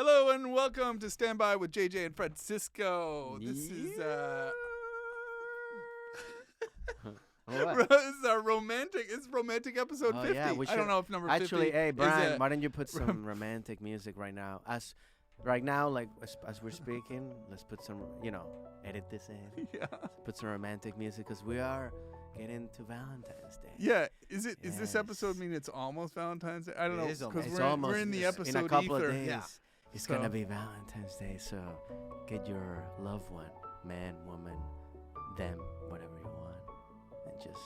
Hello and welcome to Stand By with JJ and Francisco. This is What? this is our romantic. It's romantic episode 50. Yeah, I don't know if number 50. Actually, hey is Brian, why don't you put some romantic music right now? Right now, like as we're speaking, let's put some, edit this in. Yeah. Put some romantic music because we are getting to Valentine's Day. Yeah. Is it? Is this Yes. episode mean it's almost Valentine's Day? I don't know is because It's we're almost in the episode in a couple ether. of days. Yeah. It's So- gonna be Valentine's Day, so get your loved one, man, woman, them, whatever you want, and just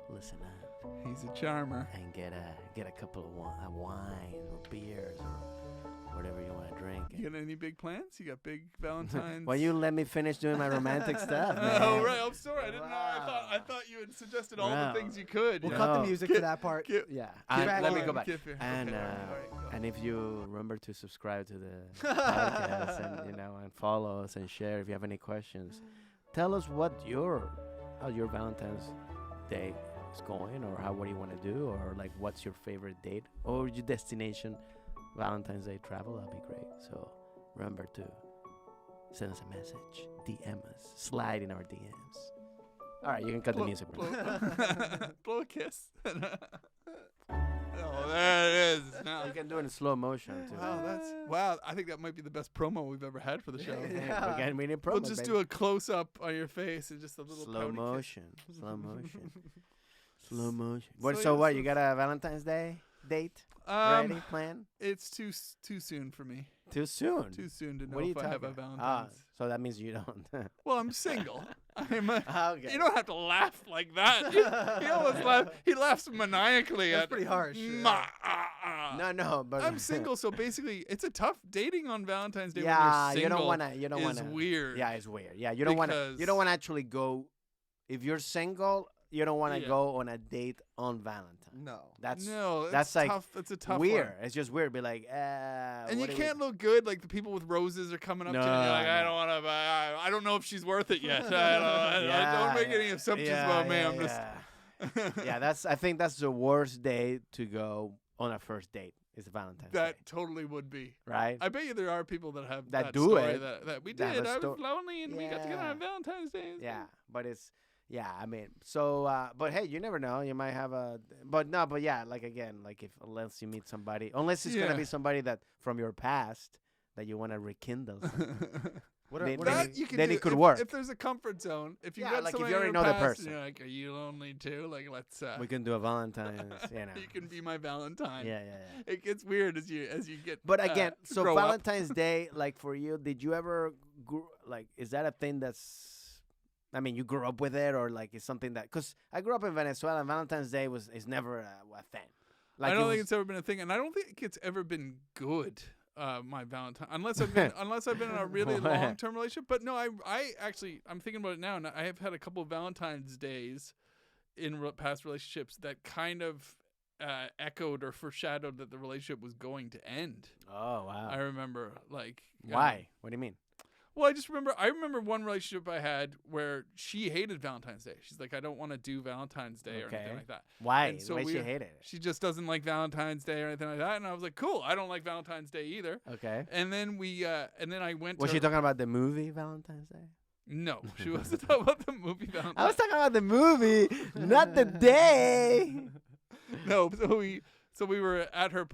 listen up. He's a charmer. And get a couple of wine or beers or whatever you want to drink. You got any big plans? You got big Valentine's? Well, you let me finish doing my romantic stuff, man. Oh right, I'm sorry. I didn't know. I thought you had suggested all Wow. the things you could. We'll you cut know? the music Get- to that part. get- Yeah. Keep Let me going, go back. keep it. And Okay, all right, go. and if you remember to subscribe to the podcast and and follow us and share if you have any questions, tell us how your Valentine's Day is going, or what do you want to do, or like what's your favorite date or your destination Valentine's Day travel. That'd be great. So remember to send us a message, DM us, slide in our DMs. All right, you can cut the music. Bro. Blow a kiss. Oh, there it is. Now. You can do it in slow motion too. Wow. I think that might be the best promo we've ever had for the show. Again, we need We'll promo, just baby. do a close up on your face and just a little slow pouty kiss. motion, slow motion, slow motion. So, So yeah, what? so- You got a Valentine's Day date ready, plan? It's too soon for me. Too soon. Too soon to know What are you if I have a talking? Valentine's. So that means you don't. Well, I'm single. Okay. You don't have to laugh like that. He almost laughed. He laughs maniacally. That's at pretty harsh. No, but I'm single, so basically, it's a tough dating on Valentine's Day. Yeah, when you're you don't single wanna. You don't is wanna. weird. Yeah, it's weird. Yeah, you don't wanna. You Because- don't wanna actually go. If you're single, you don't wanna Yeah. go on a date on Valentine's. No. That's No, that's like tough. It's a tough weird. one. It's just weird. Be like, And you what do we- can't look good. Like the people with roses are coming up to you. And you're like, I No. don't want to. I don't know if she's worth it yet. I don't make any assumptions about me. I'm just. Yeah, I think that's the worst day to go on a first date. Is Valentine's That Day, totally would be. right? I bet you there are people that have That that do story it. That we That did. have I sto- was lonely and we got together Yeah. on Valentine's Day. Yeah, but it's I mean, so but hey, you never know. You might have but yeah, like again, like unless you meet somebody, unless it's Yeah. gonna be somebody that from your past that you want to rekindle. something. What Then- are, That you can then do it could if, work. If there's a comfort zone, if you Yeah, got like if somebody you in already your know the past and person. you're like, are you lonely too? Like, let's. We can do a Valentine's, You can be my Valentine. Yeah. It gets weird as you get. But again, so grow up. Valentine's Day, like for you, did you ever is that a thing that's? I mean, you grew up with it, or like it's something that? Because I grew up in Venezuela, and Valentine's Day is never a thing. Like I don't it think was- it's ever been a thing, and I don't think it's ever been good. My Valentine, unless I've been in a really long term relationship. But no, I actually I'm thinking about it now, and I have had a couple of Valentine's days in past relationships that kind of echoed or foreshadowed that the relationship was going to end. Oh wow! I remember like Why? What do you mean? Well, I remember one relationship I had where she hated Valentine's Day. She's like, I don't want to do Valentine's Day or anything Okay. like that. Why? And so Why she we- hate it? She just doesn't like Valentine's Day or anything like that. And I was like, cool, I don't like Valentine's Day either. Okay. And then I went Was to she talking about the movie Valentine's Day? No, she wasn't talking about the movie Valentine's. I was talking about the movie, not the day. No, so we were at her.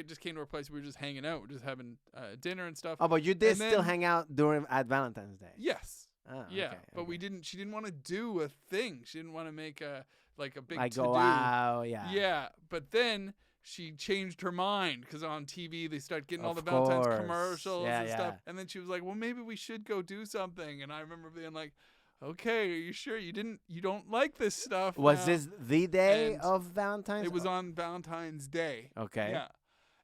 Just came to her place. We were just hanging out. We are just having dinner and stuff. Oh, but you did And still then- hang out at Valentine's Day. Yes. Oh, Yeah, okay, but okay. we didn't. She didn't want to do a thing. She didn't want to make a big Like to-do. go out, yeah. Yeah, but then she changed her mind because on TV they start getting all the Of Valentine's course. commercials Yeah, and stuff. yeah. And then she was like, "Well, maybe we should go do something." And I remember being like, "Okay, are you sure you don't like this stuff?" Was now?" this the day And of Valentine's? It was on Valentine's Day. Okay. Yeah.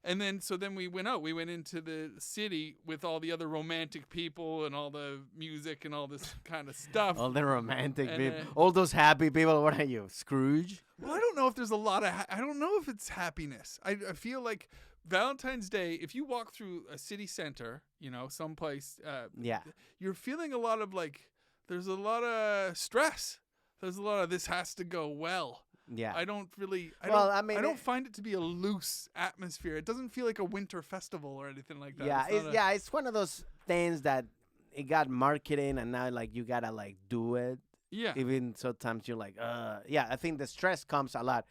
And then we went out. We went into the city with all the other romantic people and all the music and all this kind of stuff. All the romantic And, people, all those happy people. What are you, Scrooge? Well, I don't know if there's a lot of. I don't know if it's happiness. I feel like Valentine's Day. If you walk through a city center, someplace, Yeah. you're feeling a lot of like. There's a lot of stress. There's a lot of this has to go well. Yeah. I don't really. I mean, don't find it to be a loose atmosphere. It doesn't feel like a winter festival or anything like that. Yeah, it's one of those things that it got marketing, and now like you gotta like do it. Yeah. Even sometimes you're like, yeah. I think the stress comes a lot,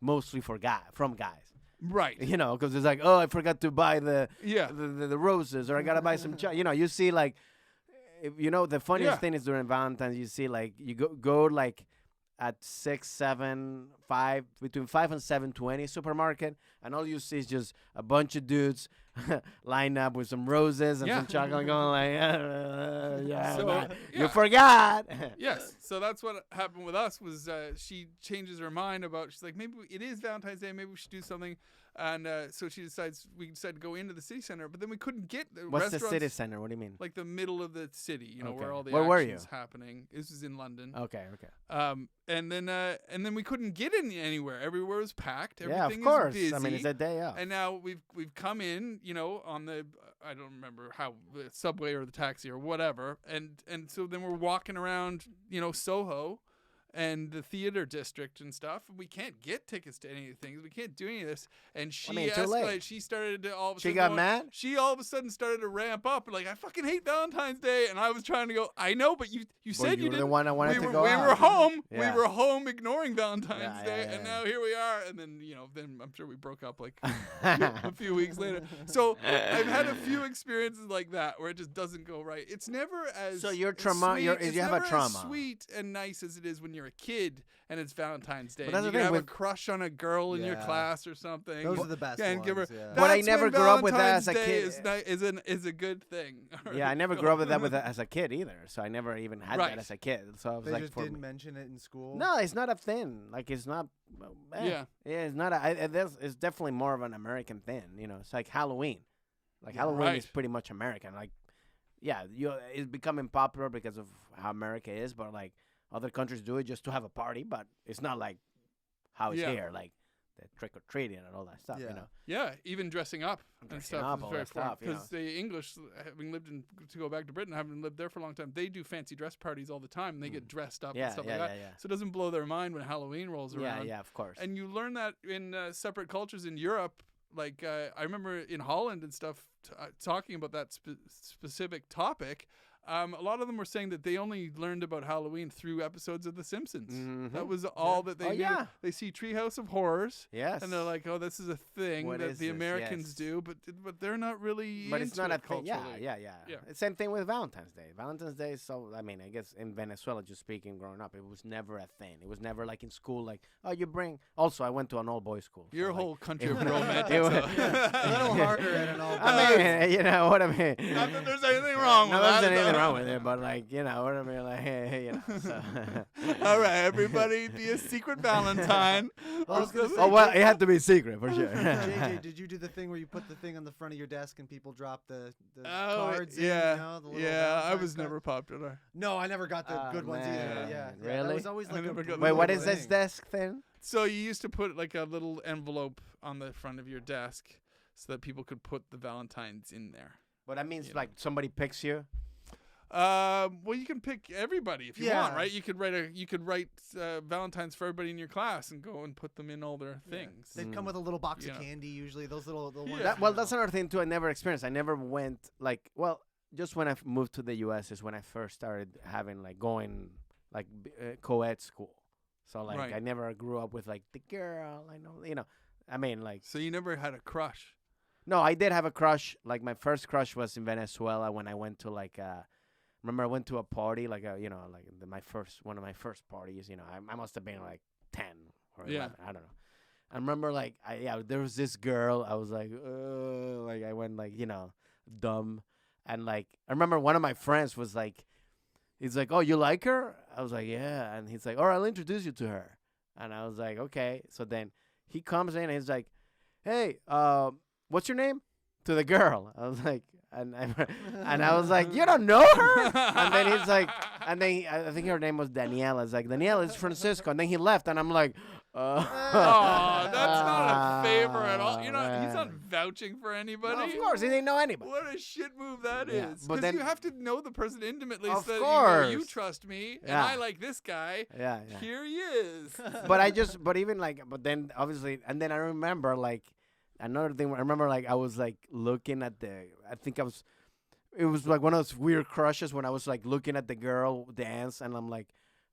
mostly from guys. Right. You know, because it's like, oh, I forgot to buy the Yeah. the roses, or I gotta buy some. You know, you see like, you know, the funniest Yeah. thing is during Valentine's, you see like you go like at 6, 7, 5, between 5 and 7:20 supermarket, and all you see is just a bunch of dudes lined up with some roses and Yeah. some chocolate, going like, yeah, So, man, yeah. you forgot. Yes. So that's what happened with us was she changes her mind about, she's like, maybe it is Valentine's Day. Maybe we should do something. And so we decided to go into the city center, but then we couldn't get the What's the restaurants. city center? What do you mean? Like the middle of the city, you know, Okay. where all the Where were action's you? happening. This is in London. Okay. And then we couldn't get in anywhere. Everywhere was packed. Yeah, Everything of course. is busy. I mean, it's a day off. And now we've come in, you know, on the I don't remember how the subway or the taxi or whatever, and so then we're walking around, you know, Soho and the theater district and stuff, and we can't get tickets to any of the things. We can't do any of this. And she too late. escalated. She started to all of a She sudden got mad? She all of a sudden started to ramp up, like, I fucking hate Valentine's Day. And I was trying to go, I know, but you said you were the didn't. one I wanted to go we out. were home. Yeah. We were home ignoring Valentine's Yeah, Day, yeah, and yeah. now here we are. And then, you know, then I'm sure we broke up like a few weeks later. So I've had a few experiences like that where it just doesn't go right. It's never as So you're as trauma- sweet- you're- it's you have a never trauma. as sweet and nice as it is when you're a kid and it's Valentine's Day. But that's And the you thing can have a with- crush on a girl in your Yeah. class or something. Those are the best and ones. give her. Yeah. But I That's never when grew up with that as a Valentine's kid. Day is a good thing. Yeah, I never grew up with that as a kid either. So I never even had Right. that as a kid. So I was They like, just for didn't me- mention it in school. no, it's not a thing. Like it's not. Yeah. It's not. It's definitely more of an American thing. You know, it's like Halloween. Like Yeah. Halloween is Right. pretty much American. Like, yeah, it's becoming popular because of how America is. But like other countries do it just to have a party. But it's not like how it's Yeah. here. Like the trick or treating and all that stuff. Yeah. You know. Yeah, even dressing up and Dressing stuff up, is all very that stuff, you because the English, having lived in to go back to Britain, having lived there for a long time, they do fancy dress parties all the time. And they get dressed up Yeah, and stuff yeah, like that. yeah, yeah. So it doesn't blow their mind when Halloween rolls Yeah, around. yeah, of course. And you learn that in separate cultures in Europe. Like I remember in Holland and stuff talking about that specific topic. A lot of them were saying that they only learned about Halloween through episodes of The Simpsons. Mhm. That was all that they Oh, knew. yeah. They see Treehouse of Horrors. Yes. And they're like, oh, this is a thing What that is the this? Americans Yes. do, but they're not really But it's into not a it thing. Yeah, culturally. yeah. Yeah. Same thing with Valentine's Day. Valentine's Day is so, I mean, I guess in Venezuela, just speaking, growing up, it was never a thing. It was never like in school, like, oh, you bring. Also, I went to an all boys school. so, Your like, whole country it of was- romantics. it was- A little harder at an all. I mean, you know what I mean. Not that there's anything wrong No, with that. there's anything wrong with it, but like, you know what I mean, like, hey, you know. So. All right, everybody, be a secret Valentine. Well, I was gonna say, Oh well, it had to be secret for sure. JJ, did you do the thing where you put the thing on the front of your desk and people drop the cards yeah, in? You know, the little yeah. I Valentine's was cards? never popular. No, I never got the Oh, good ones either. man. Yeah, Really? That was always I like never a got the Wait, what brutal is this thing. desk thing? So you used to put like a little envelope on the front of your desk so that people could put the Valentines in there. Well, that means You like somebody picks you. Well, you can pick everybody if you want, Yeah. right? You could write Valentines for everybody in your class and go and put them in all their things. They'd come with a little box Yeah. of candy usually. Those little ones. Yeah. That, well, that's another thing too. I never experienced. I never went like, well, just when I moved to the U.S. is when I first started having like going like co-ed school. So like Right. I never grew up with like the girl. I know, you know. I mean, like So you never had a crush. no, I did have a crush. Like my first crush was in Venezuela when I went to like remember I went to a party like you know like one of my first parties. You know, I must have been like 10 or 11. Yeah. I don't know. I remember like there was this girl. I was like I went like you know dumb, and like I remember one of my friends was like, he's like, oh, you like her? I was like, yeah, and he's like, all right, I'll introduce you to her, and I was like, okay. So then he comes in and he's like, hey, what's your name? To the girl. I was like, And and I was like, you don't know her? And then he's like, and then I think her name was Daniela. It's like, Daniela is Francisco. And then he left, and I'm like, Oh, that's not a favor at all. He's not vouching for anybody. No, of course, he didn't know anybody. What a shit move that Yeah, is. but Because then- you have to know the person intimately Of so that course. you trust me, and Yeah. I like this guy. Yeah. Here he is. But even like, but then obviously, and then I remember like another thing. I remember like I was like looking at it was like one of those weird crushes when I was like looking at the girl dance, and I'm like,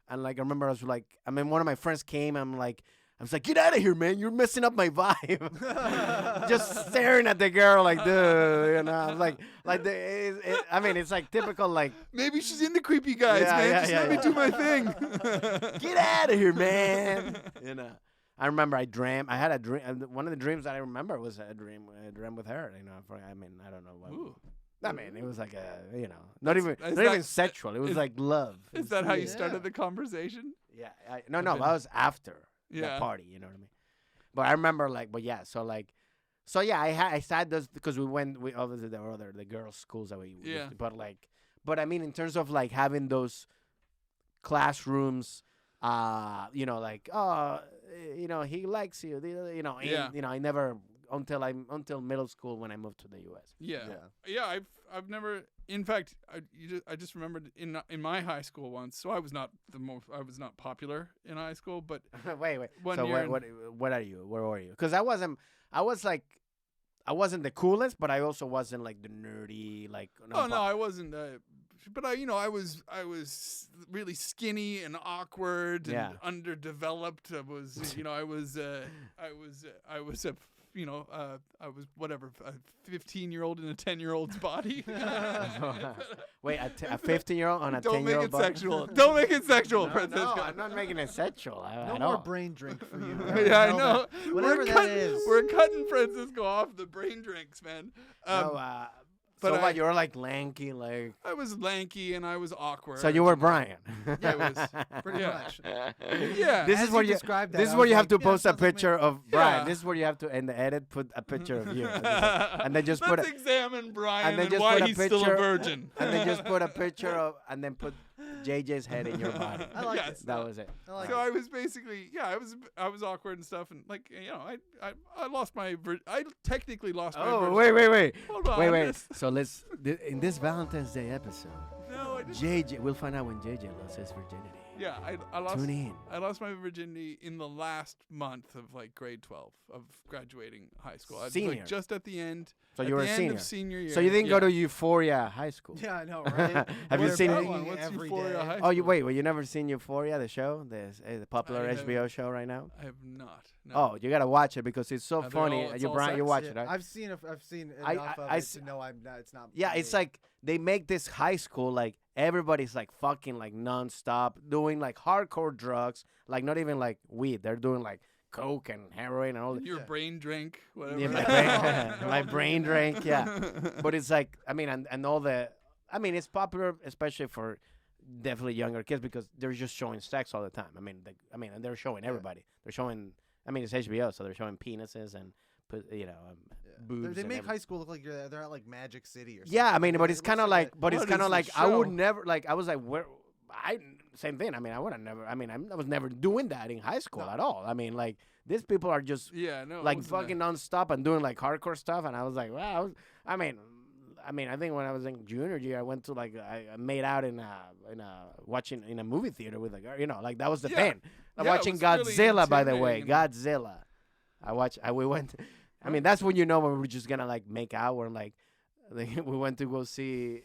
I remember I was like, one of my friends came, I was like, get out of here, man! You're messing up my vibe. Just staring at the girl like, dude, I was like it's like typical like. Maybe she's into creepy guys, Yeah, man. yeah, Just yeah, let me yeah. do my thing. Get out of here, man! I remember I had a dream. One of the dreams that I remember was a dream with her. I don't know what. Ooh. It was like not even that- sexual. It was is- like love. Is that how you Yeah. started the conversation? Yeah. No. That was after the Yeah. party. You know what I mean? But I remember So I had those because we obviously there were the girls' schools that we Yeah. but I mean in terms of like having those classrooms, he likes you, Yeah. I never until middle school when I moved to the U.S. Yeah. I've never. In fact, I just remembered in my high school once. So I was not popular in high school, but wait. One So year what are you? Where were you? Because I wasn't the coolest, but I also wasn't like the nerdy like. I wasn't. But I was really skinny and awkward and Yeah. underdeveloped. I was whatever, a 15-year-old in a 10-year-old's body. Wait, a 15-year-old on a 10-year-old? Don't make it sexual. Don't make it sexual, No, Francisco. I'm not making it sexual. No more brain drink for you. Yeah, I know. Whatever that is. We're cutting Francisco off the brain drinks, man. But but so I- what? You were like lanky, like. I was lanky and I was awkward. So you were Brian. Yeah, it was Pretty Yeah. much. Yeah. This As is where you you. described that, This is I where was you have like, to yeah, post a sounds like me. picture of Brian. Yeah. This is where you have to in the edit put a picture of you, and then just put Let's examine Brian and then and just why put a he's still a picture- virgin. and then just put a picture of and then put JJ's head in your body. I like Yes. it. That was it. I like So I was basically, I was awkward and stuff, and like, I lost I technically lost my Oh virginity. wait. Hold on. Wait. this- So in this Valentine's Day episode, No, I just, JJ, we'll find out when JJ lost his virginity. yeah, I lost. Tune in. I lost my virginity in the last month of like grade 12 of graduating high school. I was, Senior. like just at the end. So at you were the a end senior. of senior year. So you didn't yeah. go to Euphoria High School. Yeah, I know, right? Have you They're seen it? banging What's every Euphoria day. High Oh, you School? you never seen Euphoria, the show, the popular I have- HBO show right now? I have not. No. Oh, you gotta watch it because it's so Are they funny. all- it's You all Brian, you sex? watch Yeah, it, right? I've seen enough I- of I it s- to know it's not. Yeah, for it's me. like they make this high school like everybody's like fucking like nonstop doing like hardcore drugs, like not even like weed. They're doing like coke and heroin and all that. Your Yeah. brain drink, whatever. Yeah, my brain, my brain drink. Yeah, but it's like and all the. It's popular especially for definitely younger kids because they're just showing sex all the time. And they're showing everybody. They're showing. It's HBO, so they're showing penises and boobs. They and make everything. high school look like they're at like Magic City or something. Yeah, but It it's looks kind of like, What is I the would show? never I was like, same thing. I would have never. I was never doing that in high school No. at all. Like these people are just Yeah, no. it like wasn't that. fucking nonstop and doing like hardcore stuff, and I was like, wow. I think when I was in junior year, I went to like I made out in watching in a movie theater with a girl. Like that was the Yeah. thing. I'm Yeah, it watching was really Godzilla, by the way. intimidating. Godzilla. We went. That's when you know when we're just gonna like make out. We're like, we went to go see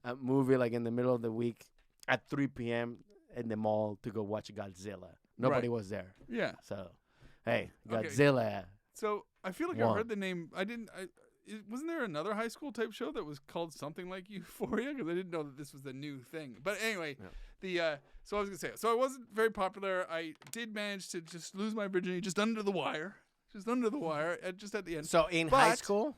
a movie like in the middle of the week at 3 p.m. in the mall to go watch Godzilla. Nobody Right. was there. Yeah. So, hey, Okay. Godzilla. So I feel like I One. heard the name. Wasn't there another high school type show that was called something like Euphoria? Because I didn't know that this was the new thing. But anyway, so I was gonna say. So I wasn't very popular. I did manage to just lose my virginity just under the wire. Just under the wire, just at the end. So in high But- school,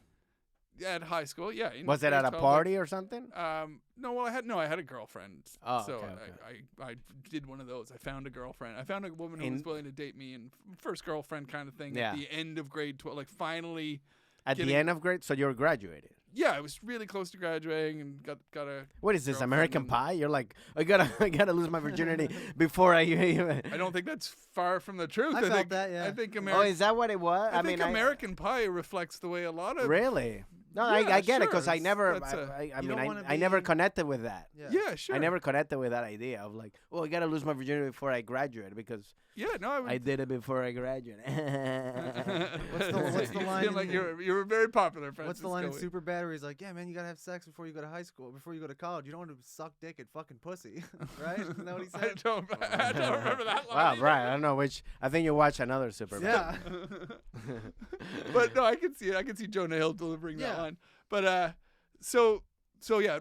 At high school, yeah. in was it grade at a 12, party or something? No, well, I had a girlfriend. Oh, so okay. I did one of those. I found a girlfriend. I found a woman who In- was willing to date me, and first girlfriend kind of thing. Yeah. At the end of grade 12, like finally. At the getting- end of grade, so you were graduated. yeah, I was really close to graduating and got a. What is this, girlfriend American and- Pie? You're like, I gotta lose my virginity before I. I don't think that's far from the truth. I felt think that, yeah. I think Oh, American. is that what it was? I think American Pie reflects the way a lot of. Really? No, Yeah, I get it sure, because I it's- never. that's a- I You mean, don't wanna I never be- connected with that. Yeah, sure. I never connected with that idea of like, I gotta lose my virginity before I graduate because Yeah, no, I would. I did it before I graduated. What's the You line feel like in- you were very popular, Francis. What's the line in Go with- Superbad where he's like, yeah, man, you gotta have sex before you go to high school, before you go to college. You don't want to suck dick at fucking pussy, right? Isn't that what he I said? I don't remember that line. Wow, either. right. I don't know which. I think you watched another Super. Yeah. But no, I can see it. I can see Jonah Hill delivering that Yeah. line. But so yeah,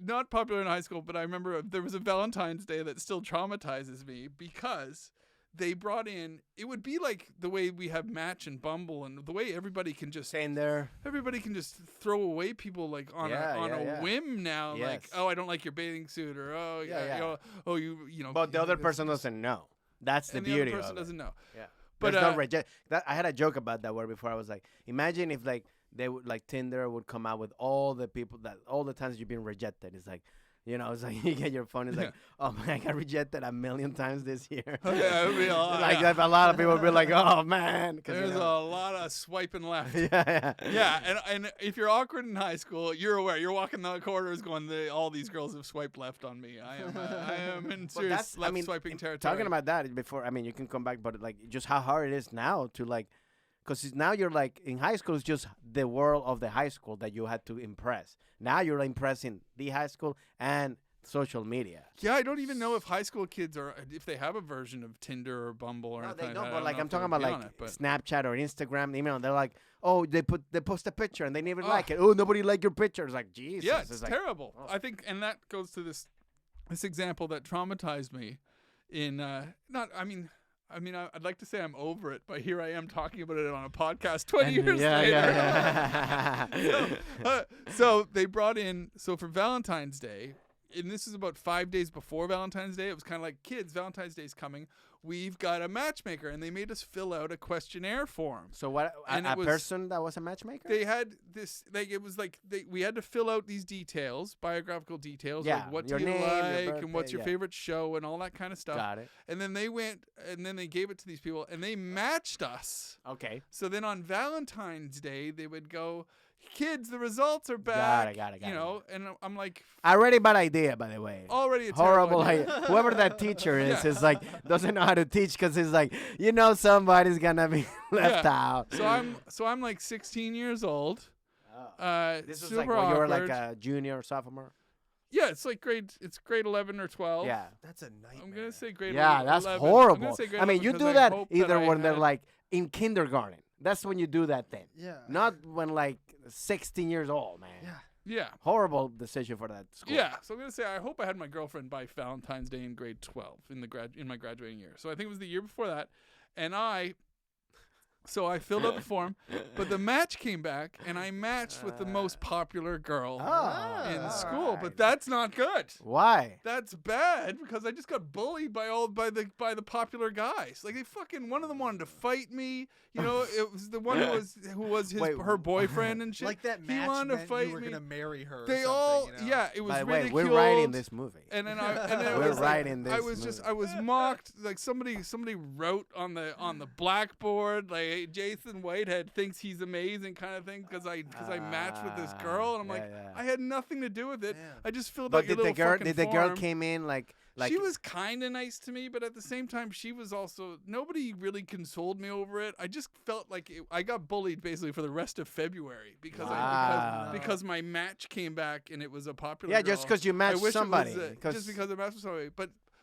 not popular in high school. But I remember there was a Valentine's Day that still traumatizes me because they brought in. It would be like the way we have Match and Bumble, and the way everybody can just Saying there. throw away people like on Yeah. a whim now. Like, Yes. oh, I don't like your bathing suit, or oh Yeah. you know, oh you know. But the you other think person this- doesn't know. That's the and beauty the other person of it. doesn't know. Yeah. But, There's no reject. That I had a joke about that word before. I was like, imagine if like they would like Tinder would come out with all the people that all the times you've been rejected. It's like, you know, it's like you get your phone. It's like, oh man, I got rejected 1,000,000 times this year. Yeah, it'd be a lot, like yeah. that, a lot of people would be like, oh man, 'cause, There's you know, a lot of swiping left. yeah. Yeah, and if you're awkward in high school, you're aware. You're walking the corridors going, all these girls have swiped left on me. I am in But serious that's- I left mean, swiping territory. Talking about that before, I mean, you can come back, but like just how hard it is now to like, because now you're like in high school, it's just the world of the high school that you had to impress. Now you're impressing the high school and social media. Yeah, I don't even know if high school kids if they have a version of Tinder or Bumble or No, anything. they like don't, that. I but like know I'm if they talking would about be like on it, but- Snapchat or Instagram, email. They're like, oh, they post a picture and they didn't even like Ah. it. Oh, nobody liked your picture. It's like Jesus. Yeah, it's like, terrible. oh. I think, and that goes to this example that traumatized me. I'd like to say I'm over it, but here I am talking about it on a podcast 20 years later. Yeah. So they brought in, so for Valentine's Day, and this is about 5 days before Valentine's Day, it was kind of like, kids, Valentine's Day's coming. We've got a matchmaker, and they made us fill out a questionnaire form. So what? And A it was- person that was a matchmaker? They had this, like, it was like, we had to fill out these details, biographical details, Yeah, like what do your you name, your like, and what's birthday, your yeah. favorite show, and all that kind of stuff. Got it. And then they went, and then they gave it to these people, and they matched us. Okay. So then on Valentine's Day, they would go, kids, the results are back. Got it. You know, and I'm like, Already bad idea, by the way. already a Horrible terrible idea. idea. Whoever that teacher is, Yeah. is like doesn't know how to teach because he's like, you know, somebody's gonna be left Yeah. out. So I'm like 16 years old. This was super like when you were like awkward. a junior or sophomore. Yeah, it's like grade 11 or 12. Yeah. That's a nightmare. I'm gonna say grade. Yeah, 11. that's I'm gonna horrible. say grade I mean, 11 you because do I that hope either I when they're had- like in kindergarten. That's when you do that thing. Yeah. Not when like 16 years old, man. Yeah. Yeah. Horrible decision for that school. Yeah, so I'm gonna say I hope I had my girlfriend by Valentine's Day in grade 12 in my graduating year. So I think it was the year before that, and I filled out the form, but the match came back, and I matched with the most popular girl Oh, in Ah. school. alright. But that's not good. Why? That's bad because I just got bullied by the popular guys. Like one of them wanted to fight me. You know, it was the one who was her boyfriend and shit. Like that He match wanted to meant fight you were me. gonna marry her. They or all, something, you know? it was By the way, ridiculed. we're writing this movie. And then it We're was like, writing this I was movie. I was mocked. Like somebody wrote on the blackboard, like, hey, Jason Whitehead thinks he's amazing, kind of thing, because I matched with this girl, and I'm like, yeah. I had nothing to do with it. Yeah. I just filled But out your did the little girl? fucking Did the girl form. came in like? She was kind of nice to me, but at the same time, she was also nobody really consoled me over it. I just felt like I got bullied basically for the rest of February because Wow. because my match came back and it was a popular. Yeah, girl. just because you I matched wish somebody. it was, just because I matched with somebody,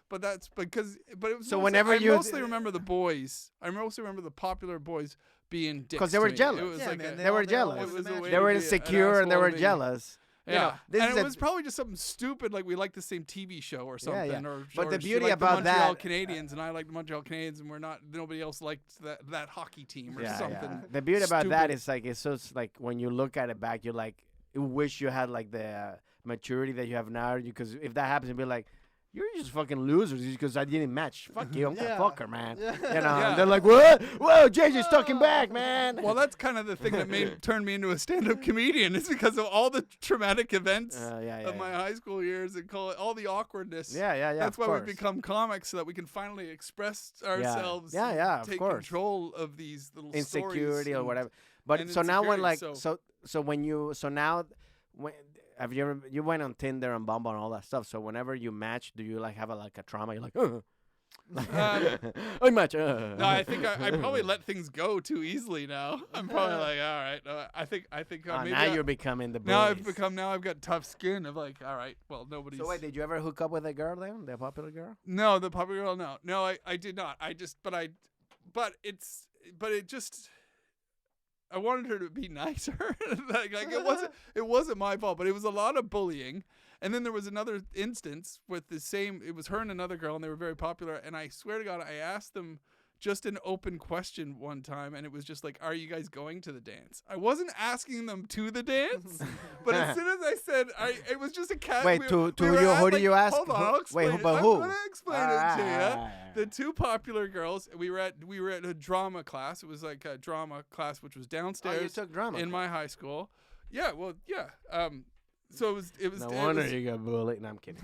but that's because it was So mostly, whenever I you- mostly remember the boys. I mostly remember the popular boys being dicks 'Cause they were to me. jealous. It was Yeah, like man, a, they were all jealous. wanted It was to a match way you. They to were be an insecure and they asshole were to me. jealous. You Yeah, know, this and is it a- was probably just something stupid, like we liked the same TV show or Yeah, yeah. something. Or, But or the she beauty liked about the Montreal that- Canadiens, and I liked the Montreal Canadiens, and nobody else liked that hockey team or Yeah, something. yeah. The beauty about that stupid. is like it's just like when you look at it back, you're like, you wish you had like the maturity that you have now. Because if that happens, you'd be like, you're just fucking losers because I didn't match. Fuck you, I'm gonna fuck her, man. Yeah. You know, Yeah. and they're like, what? Whoa, JJ's talking back, man. Well, that's kind of the thing that turned me into a stand-up comedian. Is because of all the traumatic events of my high school years and all the awkwardness. Yeah. That's of why course. we become comics so that we can finally express ourselves. Yeah, of take course. control of these little Insecurity stories or and- whatever. But and so now when like insecurity, so when you now when have you ever you went on Tinder and Bumble and all that stuff? So whenever you match, do you like have a trauma? You're like, I match. No, I think I probably let things go too easily now. I'm probably like, all right. I think maybe now you're becoming the now bullies. I've got tough skin of like, all right, well, nobody's. So wait, did you ever hook up with a girl then, the popular girl? No, the popular girl, no, I did not. But it just. I wanted her to be nicer. like it wasn't my fault, but it was a lot of bullying. And then there was another instance with it was her and another girl, and they were very popular. And I swear to God, I asked them just an open question one time, and it was just like, are you guys going to the dance? I wasn't asking them to the dance, but as soon as I said, it was just a cat. Wait, who do you ask? Hold on, I'll explain Wait, it. but I'm who? gonna explain it to you. The two popular girls, we were at a drama class. It was like a drama class, which was downstairs Oh, you took drama in my high school. Yeah, well, yeah. So it was. No wonder you got bullied. No, I'm kidding.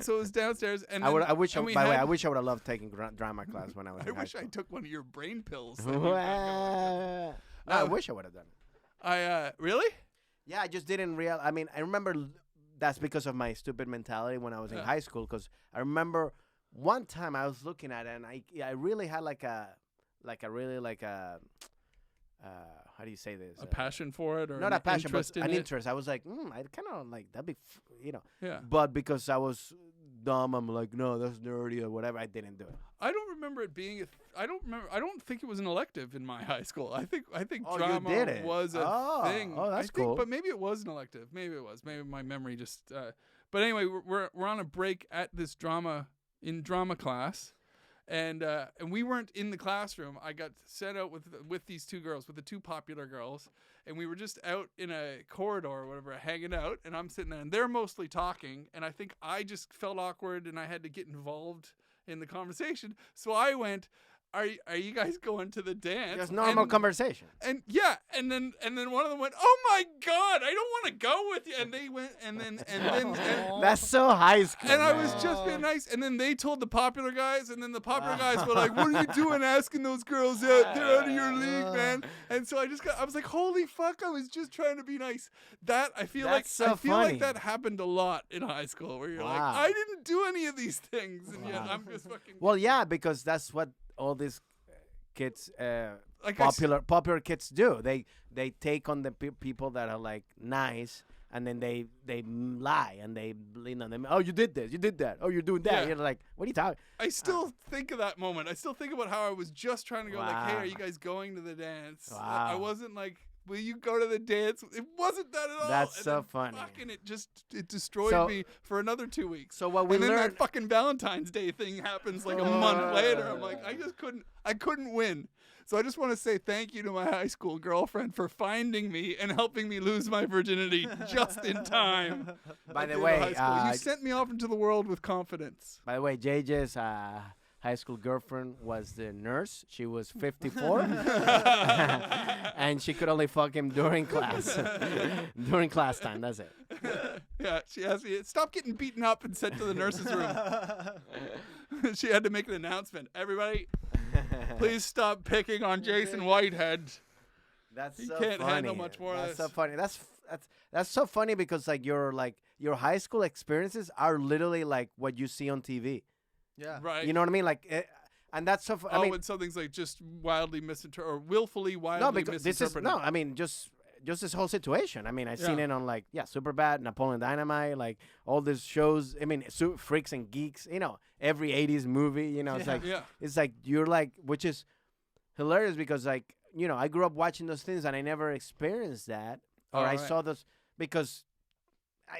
So it was downstairs, and I then, wish. and By we the way, had- I wish I would have loved taking drama class when I was. I in high wish I school. took one of your brain pills. No, I wish I would have done it. I really? Yeah, I just didn't realize. I mean, I remember that's because of my stupid mentality when I was in Yeah. high school. Because I remember one time I was looking at it, and I really had how do you say this? A passion for it, or Not an a passion, interest but in an it? interest. I was like, I kind of like that'd be, Yeah. But because I was dumb, I'm like, no, that's nerdy or whatever. I didn't do it. I don't remember it being. I don't think it was an elective in my high school. I think Oh, you drama did it. was a Oh, thing. oh, that's I think, cool. But maybe it was an elective. Maybe it was. Maybe my memory just. But anyway, we're on a break at this drama class. And we weren't in the classroom. I got sent out with these two girls, with the two popular girls, and we were just out in a corridor or whatever, hanging out. And I'm sitting there, and they're mostly talking. And I think I just felt awkward, and I had to get involved in the conversation. So I went, "Are you guys going to the dance?" Just normal conversation. And yeah, and then one of them went, "Oh my God, I don't want to go with you." And they went, and then That's so high school. and I was man. just being nice. And then they told the popular guys, and then the popular guys were like, "What are you doing asking those girls out? They're out of your league, man." And so I was like, "Holy fuck, I was just trying to be nice." That I feel That's so funny. like that happened a lot in high school, where you're like, Wow. "I didn't do any of these things," and yet I'm just fucking. Well, yeah, because that's what all these kids, Like I s- popular kids do. They take on the people that are like nice, and then they lie and they them. Oh, you did this, you did that. Oh, you're doing that. Yeah. You're like, what are you talking? I still think of that moment. I still think about how I was just trying to go like, "Hey, Wow. are you guys going to the dance?" Wow. I wasn't like, "Will you go to the dance?" It wasn't that at all. That's And so then funny. Fucking it destroyed So- me for another 2 weeks. So what we and then learned. that fucking Valentine's Day thing happens like a month later. I'm like, I couldn't win. So I just want to say thank you to my high school girlfriend for finding me and helping me lose my virginity just in time. By at the end of way, high school. You sent me off into the world with confidence. By the way, JJ's high school girlfriend was the nurse. She was 54, and she could only fuck him during class. During class time, that's it. Yeah, she asked me, "Stop getting beaten up and sent to the nurse's room." She had to make an announcement. "Everybody, please stop picking on Jason Whitehead." That's He so can't funny. handle much more of That's so this. funny. That's so funny because your high school experiences are literally like what you see on TV. Yeah. Right. You know what I mean? Like, and that's so. I mean, when something's like just wildly misinterpreted or willfully wildly no, because this is misinterpreted. I mean, just this whole situation. I mean, I've seen Yeah. it on like Superbad, Napoleon Dynamite, like all these shows. I mean, Freaks and Geeks. You know, every '80s movie. You know, it's like Yeah. it's like you're like, which is hilarious because like I grew up watching those things and I never experienced that, or I Alright. saw those because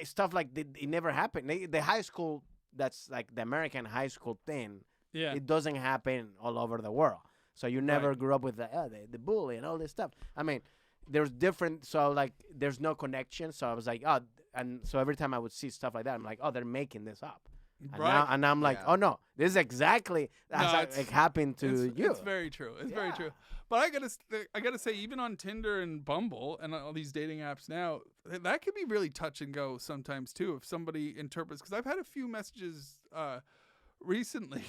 stuff like it never happened. The high school, that's like the American high school thing. Yeah. It doesn't happen all over the world. So you never Right. grew up with the bully and all this stuff. I mean, there's different. So like, there's no connection. So I was like, and so every time I would see stuff like that, I'm like, oh, they're making this up. Right. And I'm like, Yeah. oh no, this is exactly as No, it's- it happened to you. It's very true. It's very true. But I gotta say, even on Tinder and Bumble and all these dating apps now, that can be really touch and go sometimes too. If somebody interprets, because I've had a few messages recently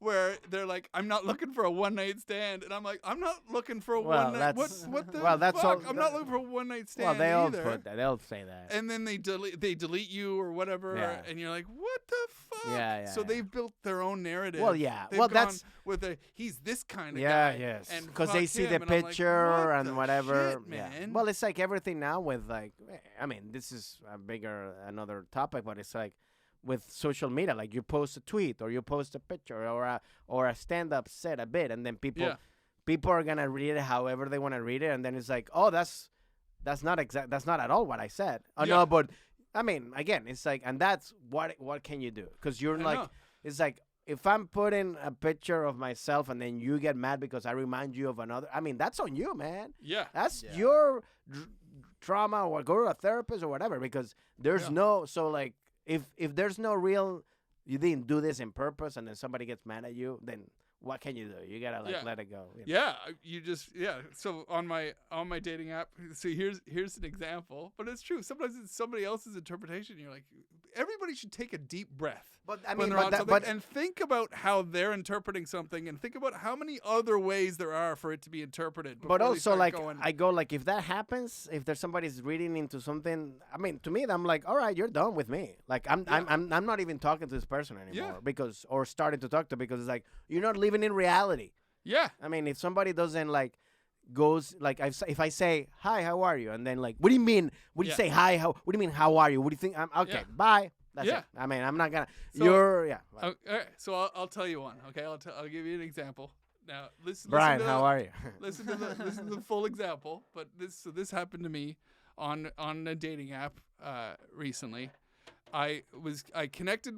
where they're like, "I'm not looking for a one night stand," and I'm like, "I'm not looking for a Well, one night. What that's- the well, that's fuck? all- I'm not looking for a one night stand Well, they all either." put that. They'll say that. And then they delete you or whatever, Yeah. and you're like, "What the fuck?" Yeah, So yeah. they've built their own narrative. Well, yeah. They've Well, gone that's with he's this kind of yeah, guy. yes. and Because they fuck see him, the and I'm like, picture "What and the whatever. shit, Yeah. man?" Well, it's like everything now with like, I mean, this is another topic, but it's like with social media, like you post a tweet or you post a picture or a stand-up set a bit, and then people are gonna read it however they want to read it, and then it's like, oh, that's not at all what I said. Oh Yeah. no, but I mean, again, it's like, and that's what can you do? Because you're I like, know. it's like if I'm putting a picture of myself and then you get mad because I remind you of another, I mean, that's on you, man. Yeah. That's Yeah. your trauma, or go to a therapist or whatever, because there's Yeah. no, so like if there's no real, you didn't do this in purpose, and then somebody gets mad at you, then what can you do? You gotta like Yeah. let it go. you know? Yeah, you just So on my dating app, so here's an example, but it's true. Sometimes it's somebody else's interpretation. You're like, everybody should take a deep breath. But I when mean, they're on but, that, something but and think about how they're interpreting something, and think about how many other ways there are for it to be interpreted. but before they also start like going, I go like, if that happens, if there's somebody's reading into something, I mean, to me, I'm like, all right, you're done with me. Like I'm not even talking to this person anymore or starting to talk to, because it's like you're not living in reality. yeah, I mean, if somebody doesn't like goes like, if I say hi, how are you, and then like, what do you mean? What do you Yeah. say hi? What do you mean how are you? What do you think? I'm okay. Yeah. Bye. That's Yeah. it. I mean, I'm not gonna. So- you're yeah. all right, so I'll tell you one. Okay, I'll give you an example. Now listen, Brian, listen to how the, are you? listen to the full example. But this happened to me on a dating app recently. I connected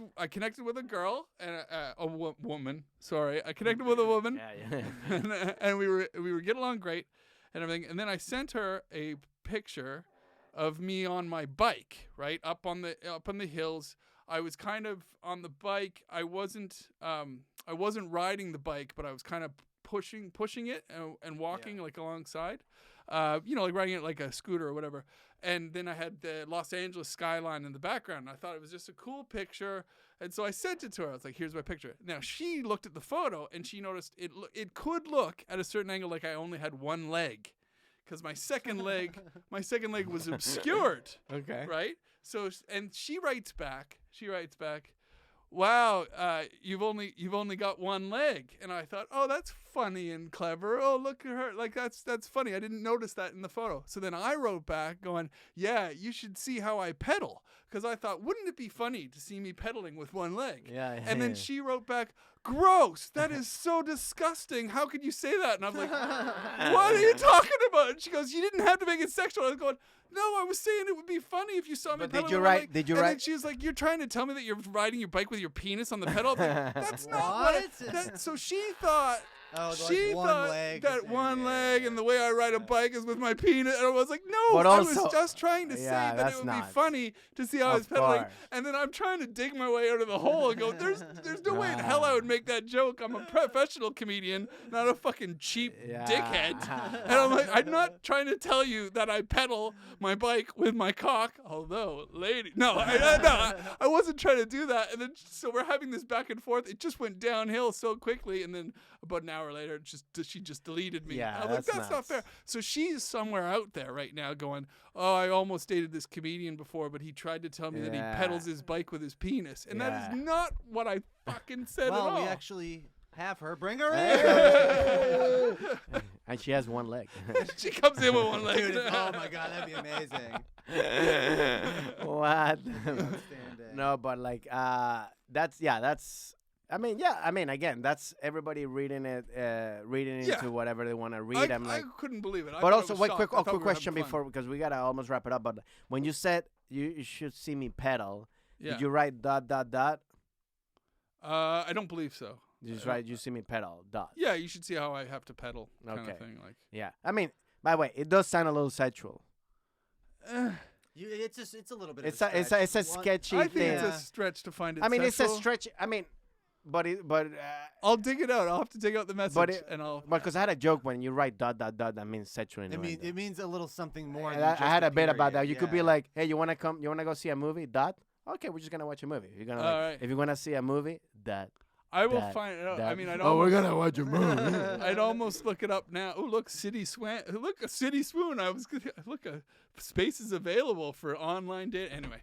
with a girl and a woman. Sorry, I connected with a woman, yeah. and we were getting along great and everything. And then I sent her a picture of me on my bike, right up on the hills. I was kind of on the bike. I wasn't riding the bike, but I was kind of pushing it and walking like alongside, like riding it like a scooter or whatever. And then I had the Los Angeles skyline in the background. And I thought it was just a cool picture. And so I sent it to her. I was like, here's my picture. Now she looked at the photo and she noticed it could look at a certain angle like I only had one leg, because my second leg was obscured. Okay. Right? So, and she writes back, wow, you've only got one leg. And I thought, oh, that's funny and clever. Oh, look at her. Like, that's funny. I didn't notice that in the photo. So then I wrote back going, yeah, you should see how I pedal. Because I thought, wouldn't it be funny to see me pedaling with one leg? Yeah. And then she wrote back, gross, that is so disgusting. How could you say that? And I was like, what are you talking about? And she goes, you didn't have to make it sexual. I was going, no, I was saying it would be funny if you saw me But pedaling did you with one write? leg." Did you And then write? she was like, you're trying to tell me that you're riding your bike with your penis on the pedal? I'm like, that's not what. So she thought. Oh, She like one thought leg. that one leg and the way I ride a bike is with my penis. And I was like, no, But I was also- just trying to say yeah, that that's it would not- be funny to see how I was Of pedaling. course. And then I'm trying to dig my way out of the hole and go, there's no way in hell I would make that joke. I'm a professional comedian, not a fucking cheap dickhead. And I'm like, I'm not trying to tell you that I pedal my bike with my cock, although, lady, no, I wasn't trying to do that. And then, so we're having this back and forth. It just went downhill so quickly. And then about an hour later, she just deleted me. Yeah, I'm like, that's not nuts. fair. So she's somewhere out there right now going, oh, I almost dated this comedian before, but he tried to tell me that he Yeah. pedals his bike with his penis. And that Yeah. is not what I fucking said Well, at all. we actually have her. Bring her in. And she has one leg. She comes in with one leg. Dude, oh my god, that'd be amazing. What? Outstanding. No, but like, that's. I mean, again, that's everybody reading Yeah. into whatever they want to read. I'm I like, couldn't believe it. I but thought I also, was wait, shocked. quick I thought we were question having fun. before, because we gotta almost wrap it up. But when you said you should see me pedal, Yeah. did you write dot? I don't believe so. You just write you see me pedal dot. Yeah, you should see how I have to pedal kind Okay. of thing. Like, Yeah. I mean, by the way, it does sound a little sexual. It's just it's a little bit. It's of a a stretch. sketchy I think thing. it's a stretch to find it. I mean, it's a sexual. stretch. I mean, but I'll dig it out. I'll have to dig out the message, and I'll. because I had a joke when you write ... that means sexual It innuendo. means a little something more. And Than I just had a bit about that. period. You could be like, hey, you wanna go see a movie? Okay, we're just gonna watch a movie. If you're gonna All right. if you're gonna see a movie, I will that- find it out. that- I mean, we're gonna watch a movie. I'd almost look it up now. Oh, look, City Swoon. Look, a City Swoon. Look, space is available for online date. Anyway,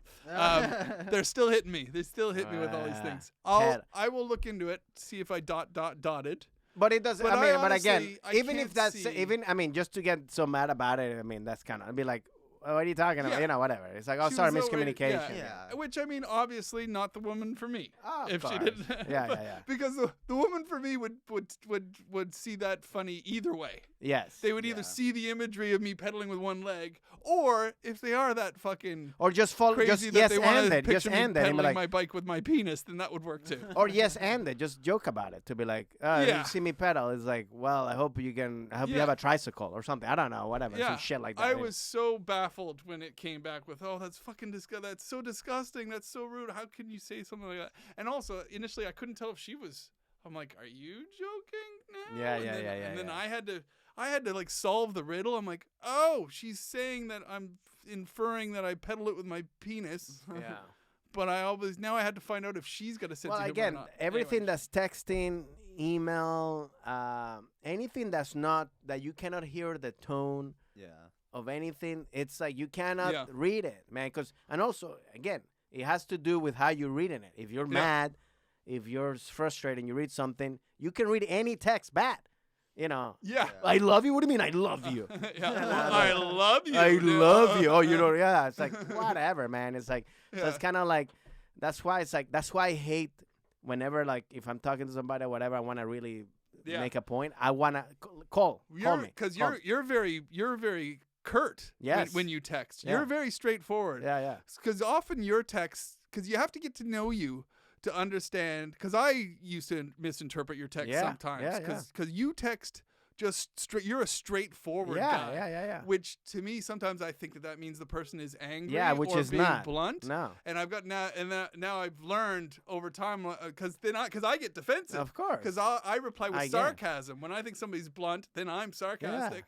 they're still hitting me. They still hit me with all these things. I will look into it, see if I dotted. But it doesn't. But I mean, I but again, honestly, I even can't if that's see- just to get so mad about it, I mean, that's kind of. I'd be like, what are you talking about? Yeah. You know, whatever. It's like, oh, She sorry, was already- miscommunication. Yeah. Which I mean, obviously, not the woman for me. Oh, of if she course. didn't. Yeah. Because the woman for me would see that funny either way. Yes. They would either Yeah. see the imagery of me pedaling with one leg, or if they are that fucking Or just follow. crazy Just that yes, they want and to it. picture Just me end it. And be pedaling like, my bike with my penis, then that would work too. or yes, and it. Just joke about it to be like, Yeah. you see me pedal. It's like, well, I hope you Yeah. have a tricycle or something. I don't know, whatever, Yeah, some shit like that. I was so baffled when it came back with, "Oh, that's fucking disgusting. That's so disgusting. That's so rude. How can you say something like that?" And also, initially, I couldn't tell if she was. I'm like, "Are you joking now?" Yeah, and yeah, then, yeah, And then yeah. I had to like solve the riddle. I'm like, "Oh, she's saying that I'm inferring that I pedal it with my penis." Yeah. But now I had to find out if she's got a sense Well, of humor again, or not. everything Anyway. that's texting, email, anything that's not that you cannot hear the tone Yeah. of anything, it's like you cannot Yeah. read it, man. And also, again, it has to do with how you're reading it. If you're Yeah. mad, if you're frustrated, and you read something, you can read any text bad. You know, Yeah. I love you. What do you mean I love you? Yeah. Well, I love you. I dude. love you. Oh, you know, yeah. It's like whatever, man. It's like so Yeah. it's kind of like that's why I hate whenever like if I'm talking to somebody or whatever, I want to really Yeah. make a point. I want to call me Because call me. you're very curt Yes. when you text. Yeah. You're very straightforward. Yeah. Because often your texts, because you have to get to know you to understand. Because I used to misinterpret your text Yeah. sometimes. Yeah. Because you text just straight. You're a straightforward guy. Yeah. Which to me sometimes I think that means the person is angry. Yeah, which or is being not. blunt. No, And I've got now I've learned over time because I get defensive. of course. Because I reply with I get it. sarcasm. When I think somebody's blunt, then I'm sarcastic.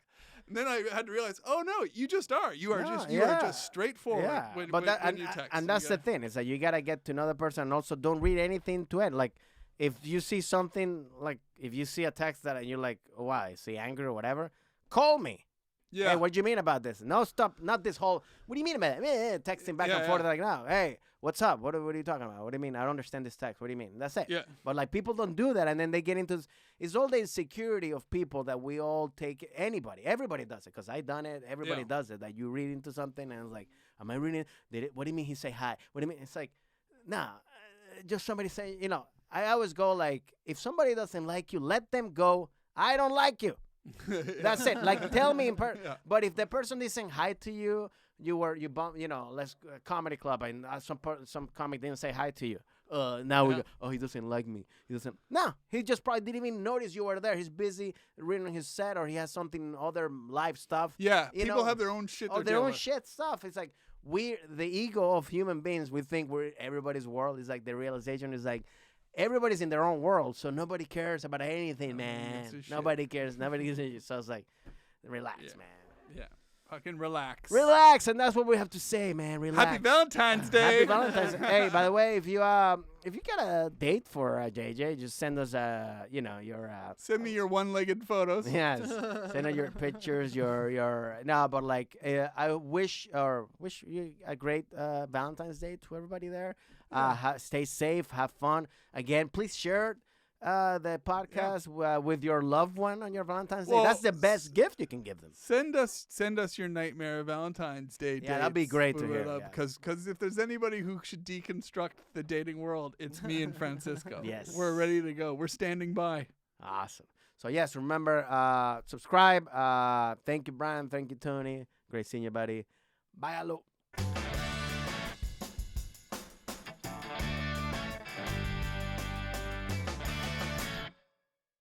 And then I had to realize, oh no, you just are. You are just straightforward when you text. And that's the thing is that you gotta get to know the person, and also don't read anything to it. Like if you see something, like if you see a text that and you're like, oh, why? Is he angry or whatever? Call me. Yeah. Hey, what do you mean about this? No, stop. Not this whole. What do you mean about it? Texting back Yeah, and forth yeah. like, no. Hey, what's up? What are you talking about? What do you mean? I don't understand this text. What do you mean? That's it. Yeah. But like people don't do that, and then they get into. It's all the insecurity of people that we all take. Everybody does it. Because I done it. Everybody Yeah. does it. That you read into something and it's like, am I reading? What do you mean he say hi? What do you mean? It's like, nah. Just somebody say, you know. I always go like, if somebody doesn't like you, let them go. I don't like you. That's it. Like, tell me in person. Yeah. But if the person is saying hi to you, let's comedy club, and some comic didn't say hi to you. Now we Yeah. go, oh, he doesn't like me. He doesn't. No, he just probably didn't even notice you were there. He's busy reading his set, or he has something other live stuff. Yeah. You People know, have their own shit. Or they're their dealing own with. shit stuff. It's like the ego of human beings. We think we're everybody's world. Is like the realization is like. Everybody's in their own world, so nobody cares about anything, man. gives a shit. Nobody cares. Nobody gives a shit. So it's like, relax, Yeah. man. Yeah. Fucking relax. Relax, and that's what we have to say, man. Relax. Happy Valentine's Day. Happy Valentine's Day. Hey, by the way, if you got a date for JJ, just send us your Send me your one-legged photos. yes, send us your pictures, your no, but like I wish you a great Valentine's Day to everybody there. Stay safe, have fun. Again, please share the podcast with your loved one on your Valentine's Day. Well, That's the best gift you can give them. Send us your nightmare Valentine's Day. Yeah, that'd be great to We would hear, love- yeah. Because if there's anybody who should deconstruct the dating world, it's me and Francisco. Yes. We're ready to go. We're standing by. Awesome. So yes, remember subscribe. Thank you, Brian. Thank you, Tony. Great seeing you, buddy. Bye, hello.